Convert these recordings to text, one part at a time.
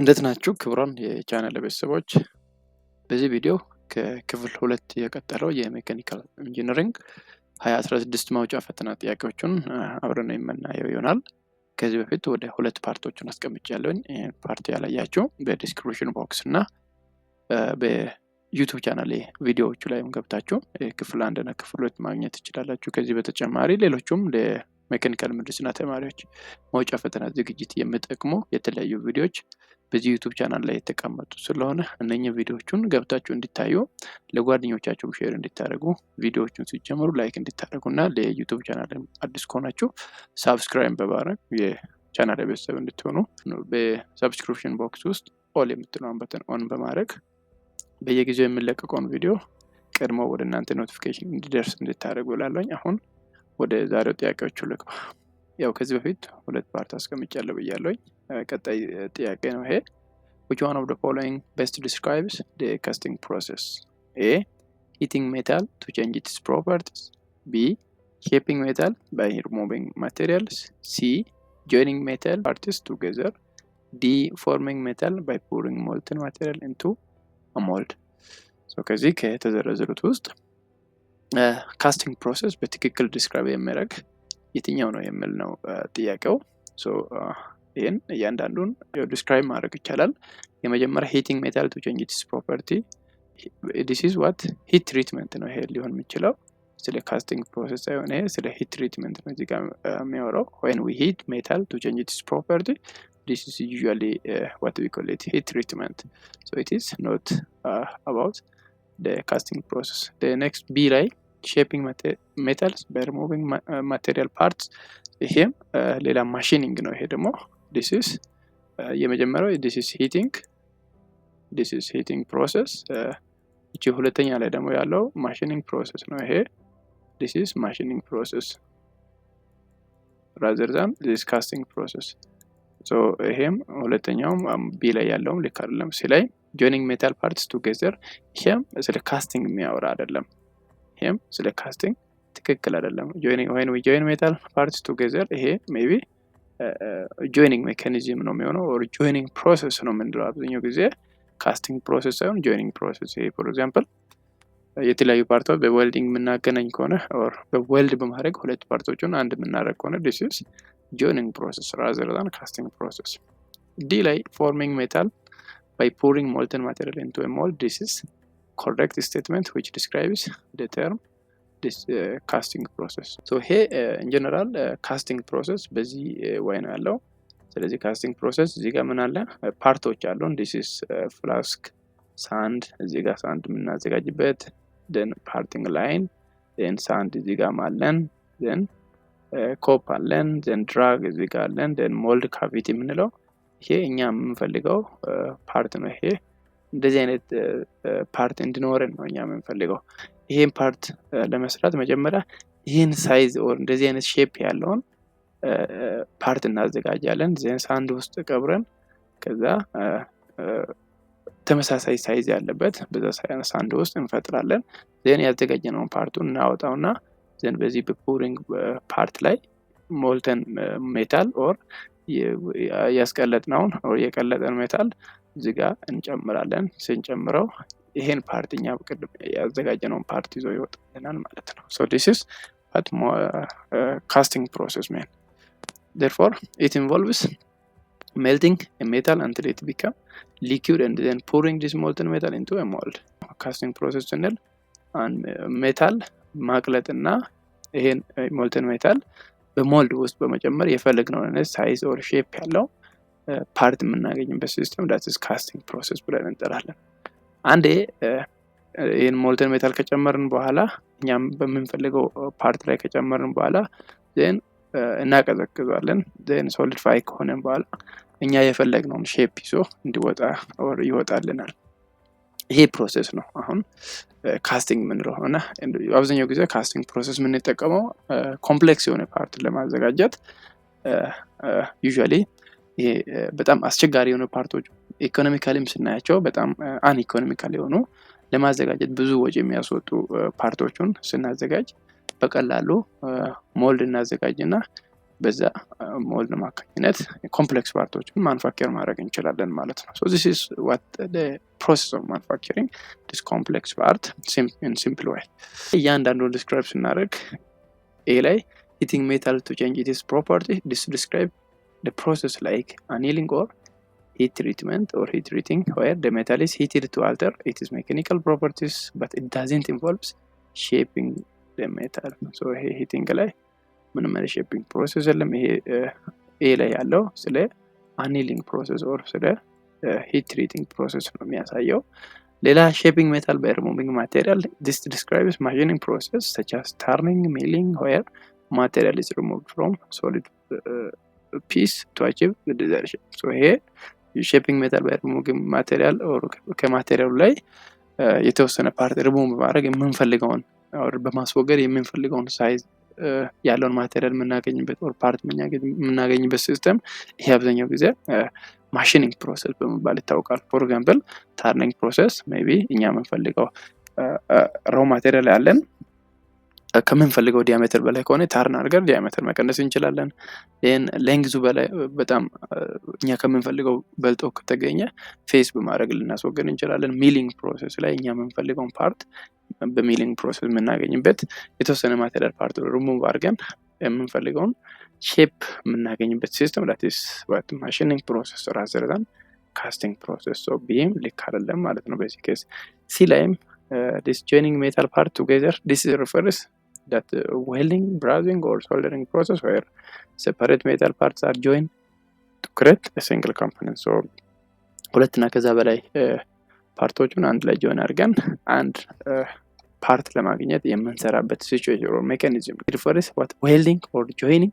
እንዴት ናችሁ ክቡራን የቻናል ቤተሰቦች? በዚህ ቪዲዮ ከክፍል 2 የቀጠለው የሜካኒካል ኢንጂነሪንግ 2016 ማውጫ ፈተና ጥያቄዎችን አብረን የምናየው ይሆናል። ከዚህ በፊት ወደ ሁለት ፓርቶችን አስቀምጫለሁኝ። ፓርት ያላያችሁ በዲስክሪፕሽን ቦክስ እና በዩቲዩብ ቻናል ቪዲዮዎቹ ላይ ገብታችሁ ክፍል 1 እና ክፍል 2 ማግኘት ትችላላችሁ። ከዚህ በተጨማሪ ሌሎችም ለሜካኒካል ምህንድስና ተማሪዎች ማውጫ ፈተና ዝግጅት የሚጠቅሙ የተለያዩ ቪዲዮዎች በዚህ ዩቲዩብ ቻናል ላይ የተቀመጡ ስለሆነ እነኚህ ቪዲዮዎቹን ገብታችሁ እንድታዩ ለጓደኞቻችሁ ሼር እንድታደርጉ ቪዲዮዎቹን ሲጀምሩ ላይክ እንድታደርጉና ለዩቲዩብ ቻናል አዲስ ከሆናችሁ ሳብስክራይብ በማድረግ የቻናል ቤተሰብ እንድትሆኑ በሰብስክሪፕሽን ቦክስ ውስጥ ኦል የምትለውን በተን ኦን በማድረግ በየጊዜው የሚለቀቀውን ቪዲዮ ቀድሞ ወደ እናንተ ኖቲፊኬሽን እንዲደርስ እንድታደርጉ እላለሁኝ። አሁን ወደ ዛሬው ጥያቄዎቹ ልግባ። ያው ከዚህ በፊት ሁለት ፓርት አስቀምጫለሁ ብያለሁኝ። ቀጣይ ጥያቄ ነው ይሄ። which one of the following best describes the casting process? A. heating metal to change its properties. B. shaping metal by removing materials. C. joining metal parts together. D. forming metal by pouring molten material into a mold. so ከዚህ ከተዘረዘሩት ውስጥ ካስቲንግ ፕሮሰስ በትክክል ዲስክራይብ የሚያደርግ የትኛው ነው የሚል ነው ጥያቄው። ይህን እያንዳንዱን ዲስክራይብ ማድረግ ይቻላል። የመጀመሪያ ሂቲንግ ሜታል ቱ ቼንጅ ኢትስ ፕሮፐርቲ። ዲስ ኢዝ ዋት ሂት ትሪትመንት ነው ይሄ ሊሆን የሚችለው። ስለ ካስቲንግ ፕሮሰስ ሳይሆን ይሄ ስለ ሂት ትሪትመንት ነው እዚህ ጋር የሚያወራው። when we heat metal to change its property, this is usually what we call it heat treatment. So it is not about the casting process. The next B ላይ shaping metals by removing material parts። ይሄም ሌላ ማሽኒንግ ነው። ይሄ ደግሞ this is የመጀመሪያው this is heating process። እቺ ሁለተኛ ላይ ደግሞ ያለው machining process ነው። ይሄ this is machining process rather than this casting process. so ይሄም ሁለተኛውም B ላይ ያለውም ልክ አይደለም። C ላይ joining metal parts together ይሄም ስለ ካስቲንግ የሚያወራ አይደለም። ይሄም ስለ ካስቲንግ ትክክል አይደለም። when we join metal parts together ይሄ maybe joining mechanism ነው የሚሆነው or joining process ነው የምንለው አብዛኛው ጊዜ casting process ሳይሆን joining process። ይሄ for example የተለያዩ ፓርቶች በዌልዲንግ የምናገናኝ ከሆነ or በዌልድ በማድረግ ሁለት ፓርቶችን አንድ የምናደርግ ከሆነ this is joining process rather than casting process። D ላይ forming metal by pouring molten material into a mold, this is correct statement which describes the term this casting process. so here in general casting process በዚህ way ነው ያለው። ስለዚህ casting process እዚህ ጋር ምን አለ ፓርቶች አሉ። this is flask sand እዚህ ጋር sand የምናዘጋጅበት then parting line then sand እዚህ ጋር አለን then ኮፕ አለን then drag እዚህ ጋር አለን then mold cavity የምንለው ይሄ እኛ የምንፈልገው ፓርት ነው። ይሄ እንደዚህ አይነት ፓርት እንዲኖረን ነው እኛ የምንፈልገው። ይሄን ፓርት ለመስራት መጀመሪያ ይሄን ሳይዝ ኦር እንደዚህ አይነት ሼፕ ያለውን ፓርት እናዘጋጃለን። ዘን ሳንድ ውስጥ ቀብረን ከዛ ተመሳሳይ ሳይዝ ያለበት በዛ ሳንድ ውስጥ እንፈጥራለን። ዘን ያዘጋጀነውን ፓርቱን እናወጣውና ዘን በዚህ በፑሪንግ ፓርት ላይ ሞልተን ሜታል ኦር ያስቀለጥነውን ኦር የቀለጠን ሜታል እዚህ ጋር እንጨምራለን። ስንጨምረው ይሄን ፓርት እኛ በቅድም ያዘጋጀነውን ፓርት ይዞ ይወጣልናል ማለት ነው። so this is what casting process mean. therefore it involves melting a metal until it become liquid and then pouring this molten metal into a mold. casting process ስንል ሜታል ማቅለጥና ይሄን molten metal በሞልድ ውስጥ በመጨመር የፈለግነውን ሳይዝ ኦር ሼፕ ያለው ፓርት የምናገኝበት ሲስተም that is casting process ብለን እንጠራለን። አንዴ ይሄን ሞልተን ሜታል ከጨመርን በኋላ እኛም በምንፈልገው ፓርት ላይ ከጨመርን በኋላ then እናቀዘቅዘዋለን። then solidify ከሆነ በኋላ እኛ የፈለግነውን ሼፕ ይዞ እንዲወጣ or ይወጣልናል። ይሄ ፕሮሰስ ነው አሁን ካስቲንግ የምንለው እና አብዛኛው ጊዜ ካስቲንግ ፕሮሰስ የምንጠቀመው ኮምፕሌክስ የሆነ ፓርት ለማዘጋጀት usually ይሄ በጣም አስቸጋሪ የሆኑ ፓርቶች ኢኮኖሚካሊም ስናያቸው በጣም አንኢኮኖሚካል የሆኑ ለማዘጋጀት ብዙ ወጪ የሚያስወጡ ፓርቶችን ስናዘጋጅ በቀላሉ ሞልድ እናዘጋጅና በዛ ሞልድ አማካኝነት ኮምፕሌክስ ፓርቶችን ማኑፋክቸር ማድረግ እንችላለን ማለት ነው። so this is what the process of manufacturing this complex part in simple way እያንዳንዱን ዲስክራይብ ስናደርግ ኤ ላይ heating metal to change its property, this describe the process like annealing or heat treatment or heat treating where the metal is heated to alter its mechanical properties but it doesn't involve shaping the metal. so heating ላይ ምንም አይነት ሼፒንግ ፕሮሰስ የለም። ይሄ ኤ ላይ ያለው ስለ annealing process or ስለ heat treating process ነው የሚያሳየው። ሌላ shaping metal by removing material, this describes machining process such as turning, milling where material is removed from solid piece to achieve the desired shape. so ይሄ shaping metal by removing material or ከማቴሪያሉ ላይ የተወሰነ ፓርት ሪሙቭ ማድረግ የምንፈልገውን or በማስወገድ የምንፈልገውን ሳይዝ ያለውን ማቴሪያል የምናገኝበት or ፓርት የምናገኝበት ሲስተም ይሄ አብዛኛው ጊዜ ማሽኒንግ ፕሮሰስ በመባል ይታወቃል። ፎር ኤግዛምፕል ታርኒንግ ፕሮሰስ ሜቢ እኛ የምንፈልገው ራው ማቴሪያል ያለን ከምንፈልገው ዲያሜትር በላይ ከሆነ ታርን አድርገን ዲያሜትር መቀነስ እንችላለን። ሌንግዙ በላይ በጣም እኛ ከምንፈልገው በልጦ ከተገኘ ፌስ በማድረግ ልናስወግድ እንችላለን። ሚሊንግ ፕሮሰስ ላይ እኛ የምንፈልገውን ፓርት በሚሊንግ ፕሮሰስ የምናገኝበት የተወሰነ ማቴሪያል ፓርት ሪሙቭ አድርገን የምንፈልገውን ሼፕ የምናገኝበት ሲስተም that is what machining process rather than casting process. so ቢም ልክ አይደለም ማለት ነው። በዚህ ኬስ ሲ ላይም this joining metal part together, this refers that welding, brazing or soldering process where separate metal parts are joined to create a single component. so ሁለትና ከዛ በላይ ፓርቶቹን አንድ ላይ ጆይን አድርገን አንድ ፓርት ለማግኘት የምንሰራበት ሲቹዌሽን or mechanism. it refers what welding or joining,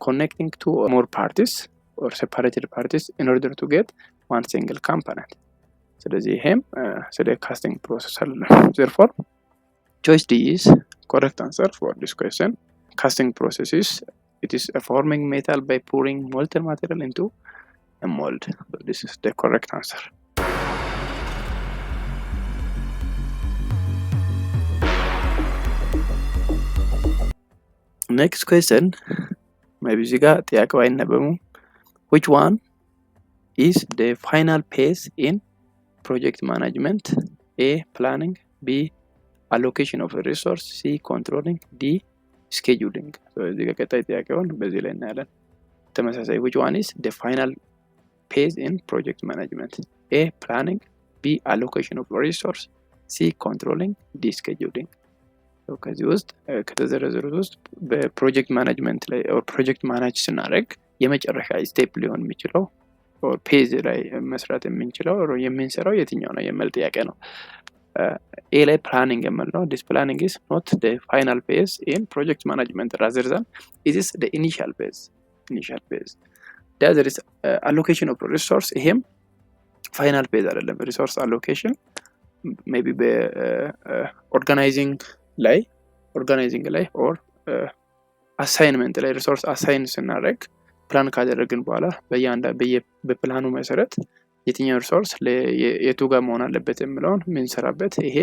connecting two or more parties or separated parties in order to get one single component. ስለዚህ ይሄም ስለ ካስቲንግ ፕሮሰስ አለ። therefore choice D is correct answer for this question. Casting process is it is forming metal by pouring molten material into a mold. so this is the correct answer. next question maybe እዚህ ጋር ጥያቄው አይነበብም። which one is the final phase in project management? A planning, B allocation of a resource, C controlling, D scheduling. so እዚህ ጋር ቀጣይ ጥያቄውን በዚህ ላይ እናያለን። ተመሳሳይ which one is the final phase in project management? A planning, B allocation of a resource, C controlling, D scheduling. so ከዚህ ውስጥ ከተዘረዘሩት ውስጥ በፕሮጀክት ማኔጅመንት ላይ or ፕሮጀክት ማኔጅ ስናደርግ የመጨረሻ ስቴፕ ሊሆን የሚችለው or ፔዝ ላይ መስራት የምንችለው or የምንሰራው የትኛው ነው የሚል ጥያቄ ነው። ኤ ላይ ፕላኒንግ የሚል ነው። this planning is not the final phase in project management rather than it is the initial phase. there is allocation of resource. ይሄም ፋይናል ፔዝ አይደለም። ሪሶርስ አሎኬሽን ሜቢ በኦርጋናይዚንግ ላይ or አሳይንመንት ላይ ሪሶርስ አሳይን ስናደርግ ፕላን ካደረግን በኋላ በፕላኑ መሰረት የትኛው ሪሶርስ የቱ ጋር መሆን አለበት የሚለውን የምንሰራበት ይሄ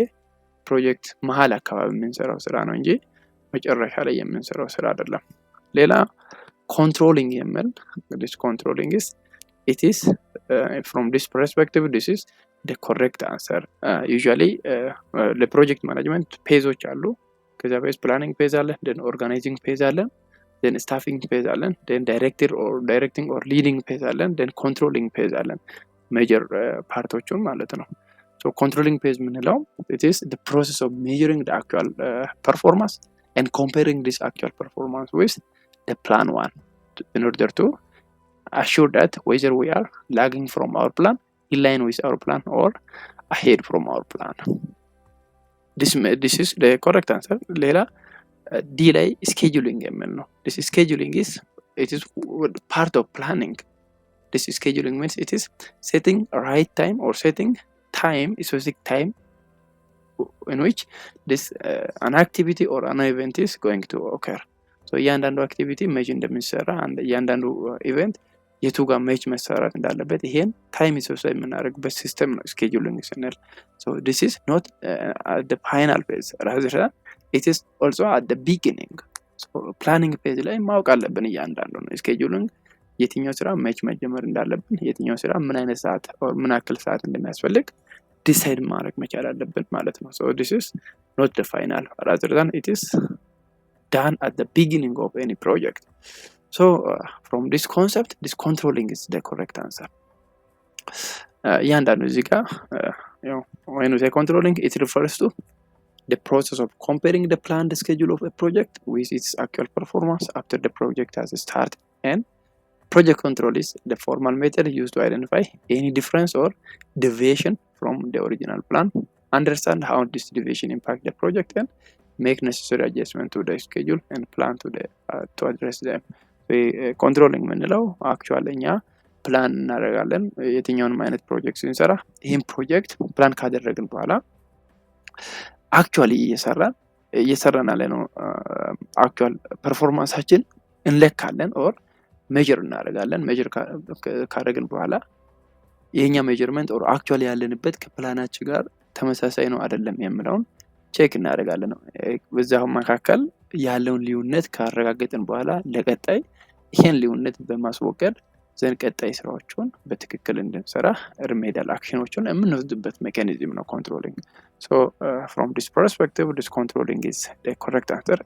ፕሮጀክት መሀል አካባቢ የምንሰራው ስራ ነው እንጂ መጨረሻ ላይ የምንሰራው ስራ አይደለም። ሌላ ኮንትሮሊንግ የሚል this controlling is it is from this perspective this is the correct answer. usually ለፕሮጀክት ማኔጅመንት ፔዞች አሉ። ከዛ በፊት ፕላኒንግ ፔዝ አለ፣ then organizing ፔዝ አለ፣ then staffing ፔዝ አለ፣ then directing or leading ፔዝ አለ፣ then controlling ፔዝ አለ። ሜጀር ፓርቶቹን ማለት ነው። so controlling ፔዝ ምንለው it is the process of measuring the actual performance and comparing this actual performance with the plan one in order to assure that whether we are lagging from our plan, in line with our plan or ahead from our plan. this is the correct answer. ሌላ ዲ ላይ scheduling የሚል ነው። this scheduling is it is part of planning. this scheduling means it is setting right time or setting time, specific time in which this an activity or an event is going to occur. so እያንዳንዱ አክቲቪቲ መቼ እንደሚሰራ እያንዳንዱ ኢቨንት የቱ ጋር መቼ መሰራት እንዳለበት ይሄን ታይም ስፔሲፋይ የምናደርግበት ሲስተም ነው scheduling ስንል። so this is not at the final phase rather than it is also at the beginning. ፕላኒንግ ፌዝ ላይ ማወቅ አለብን እያንዳንዱ ነው ስኬጁሊንግ የትኛው ስራ መች መጀመር እንዳለብን የትኛው ስራ ምን አይነት ሰዓት ምን ያክል ሰዓት እንደሚያስፈልግ ዲሳይድ ማድረግ መቻል አለብን ማለት ነው። so this is not the final rather than it is done at the beginning of any project. So from this concept, this controlling is the correct answer. እያንዳንዱ እዚህ ጋር when we say controlling, it refers to the process of comparing the planned schedule of a project with its actual performance after the project has started. And project control is the formal method used to identify any difference or deviation from the original plan, understand how this deviation impact the project, and make necessary adjustment to the schedule and plan to address them. ኮንትሮሊንግ የምንለው አክቹዋሊ እኛ ፕላን እናደርጋለን የትኛውንም አይነት ፕሮጀክት ስንሰራ ይህን ፕሮጀክት ፕላን ካደረግን በኋላ አክቹዋሊ እየሰራን ያለ ነው አክቹዋል ፐርፎርማንሳችን እንለካለን ኦር ሜጀር እናደርጋለን። ሜጀር ካደረግን በኋላ የኛ ሜጀርመንት ኦር አክቹዋሊ ያለንበት ከፕላናችን ጋር ተመሳሳይ ነው አይደለም የሚለውን ቼክ እናደርጋለን። በዛው መካከል ያለውን ልዩነት ካረጋገጥን በኋላ ለቀጣይ ይሄን ልዩነት በማስወገድ ዘን ቀጣይ ስራዎችን በትክክል እንድንሰራ ሪሜዲያል አክሽኖችን የምንወስድበት ሜካኒዝም ነው controlling. So from this perspective, this controlling is the correct answer.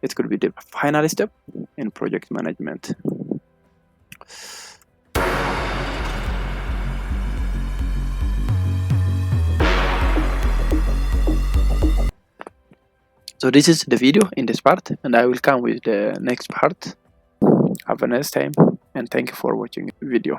It could be the final step in project management. So this is the video in this part, and I will come with the next part. Have a nice time, and thank you for watching the video.